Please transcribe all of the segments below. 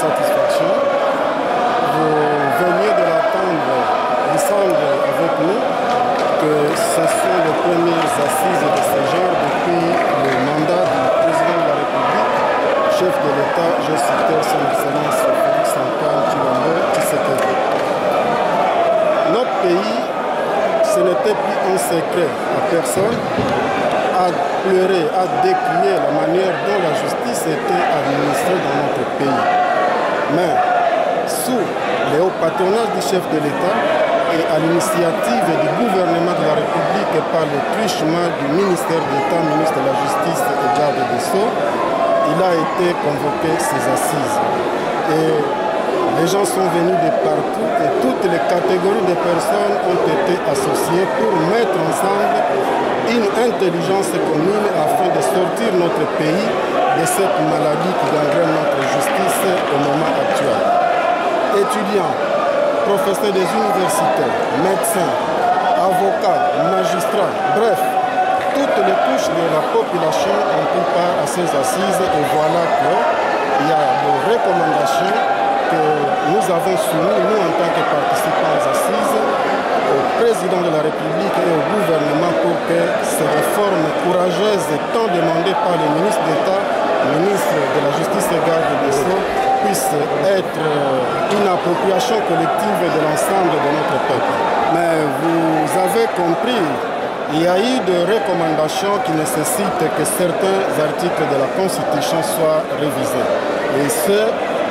satisfaction. Vous veniez de l'entendre descendre avec nous que ce sont les premières assises de ce genre depuis le mandat du président de la République, chef de l'État, je cite son Excellence Félix Antoine Tshilombo Tshisekedi. Notre pays, ce n'était plus un secret à personne, à pleurer, à décrier la manière dont la justice était administrée dans notre pays. Mais sous le haut patronage du chef de l'État et à l'initiative du gouvernement de la République et par le truchement du ministère d'État, ministre de la Justice et garde des Sceaux, il a été convoqué ces assises. Et les gens sont venus de partout et toutes les catégories de personnes ont été associées pour mettre ensemble une intelligence commune afin de sortir notre pays de cette maladie qui gangrène notre justice au moment actuel. Étudiants, professeurs des universités, médecins, avocats, magistrats, bref, toutes les couches de la population ont pris part à ces assises et voilà qu'il y a des recommandations que nous avons soumises, nous en tant que participants aux assises, au président de la République et au gouvernement pour que ces réformes courageuses tant demandées par le ministre d'État, ministre de la Justice et garde des Sceaux, puissent être une appropriation collective de l'ensemble de notre peuple. Mais vous avez compris, il y a eu des recommandations qui nécessitent que certains articles de la Constitution soient révisés. Et ce,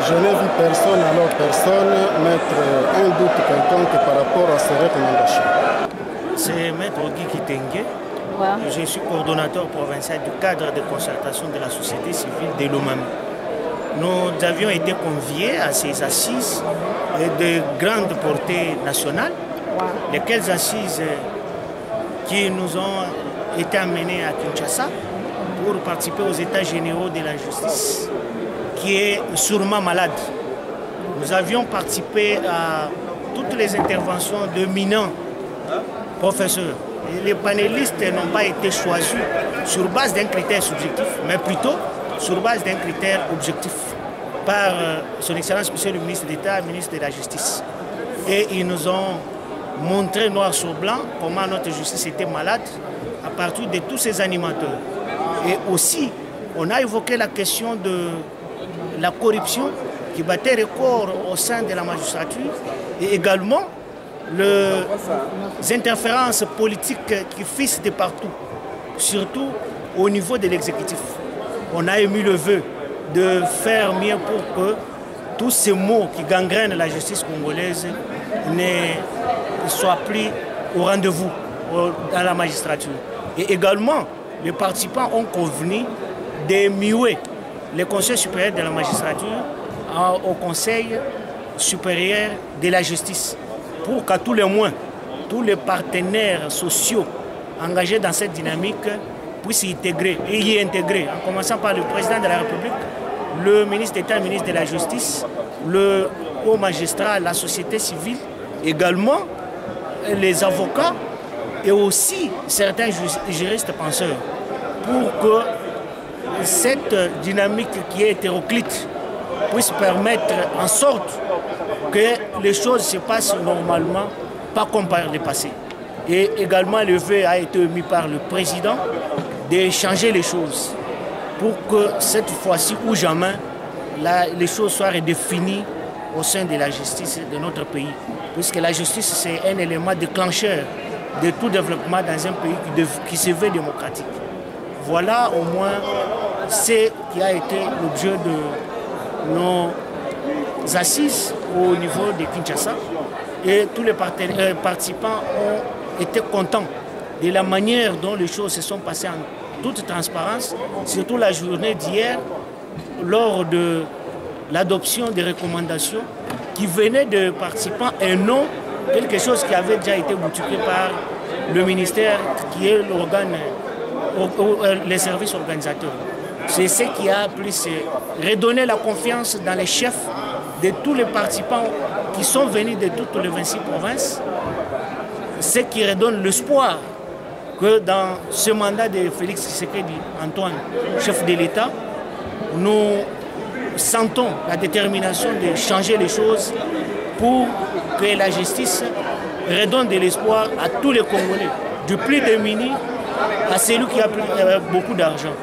je n'ai vu personne, alors personne, mettre un doute quelconque par rapport à ces recommandations. C'est Maître Guy Kitenge. Je suis coordonnateur provincial du cadre de concertation de la société civile de Lomami. Nous avions été conviés à ces assises de grande portée nationale, lesquelles assises qui nous ont été amenées à Kinshasa pour participer aux états généraux de la justice, qui est sûrement malade. Nous avions participé à toutes les interventions de d'éminents professeurs. Et les panélistes n'ont pas été choisis sur base d'un critère subjectif, mais plutôt sur base d'un critère objectif par son Excellence Monsieur le ministre d'État, ministre de la Justice. Et ils nous ont montré noir sur blanc comment notre justice était malade à partir de tous ces animateurs. Et aussi, on a évoqué la question de la corruption qui battait record au sein de la magistrature et également les interférences politiques qui fissent de partout, surtout au niveau de l'exécutif. On a émis le vœu de faire mieux pour que tous ces maux qui gangrènent la justice congolaise ne soient pris au rendez-vous dans la magistrature. Et également, les participants ont convenu de muer le Conseil supérieur de la magistrature au Conseil supérieur de la justice, pour qu'à tous les moins, tous les partenaires sociaux engagés dans cette dynamique puissent y intégrer, en commençant par le président de la République, le ministre d'État, le ministre de la Justice, le haut magistrat, la société civile, également les avocats et aussi certains juristes penseurs, pour que cette dynamique qui est hétéroclite puisse permettre en sorte que les choses se passent normalement, pas comme par le passé. Et également, le vœu a été émis par le président de changer les choses pour que cette fois-ci ou jamais, les choses soient redéfinies au sein de la justice de notre pays. Puisque la justice, c'est un élément déclencheur de tout développement dans un pays qui se veut démocratique. Voilà au moins ce qui a été l'objet de nos assises au niveau de Kinshasa. Et tous les participants ont été contents de la manière dont les choses se sont passées en toute transparence, surtout la journée d'hier, lors de l'adoption des recommandations qui venaient de participants et non quelque chose qui avait déjà été boutiqué par le ministère qui est l'organe, les services organisateurs. C'est ce qui a plus redonné la confiance dans les chefs de tous les participants qui sont venus de toutes les 26 provinces, ce qui redonne l'espoir que dans ce mandat de Félix Tshisekedi Antoine, chef de l'État, nous sentons la détermination de changer les choses pour que la justice redonne de l'espoir à tous les Congolais, du plus démuni à celui qui a beaucoup d'argent.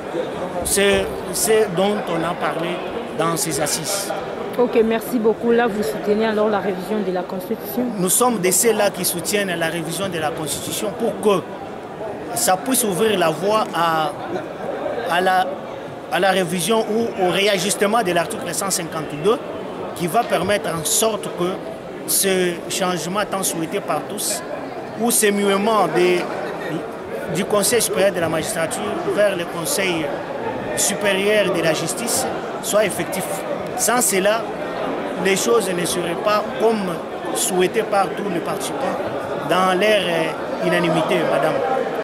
C'est ce dont on a parlé dans ces assises. Ok, merci beaucoup. Là, vous soutenez alors la révision de la Constitution? Nous sommes de ceux-là qui soutiennent la révision de la Constitution pour que ça puisse ouvrir la voie à la révision ou au réajustement de l'article 152 qui va permettre en sorte que ce changement tant souhaité par tous ou ce muement du Conseil supérieur de la magistrature vers le Conseil supérieur de la justice soit effectif. Sans cela, les choses ne seraient pas comme souhaité par tous les participants dans leur unanimité, madame.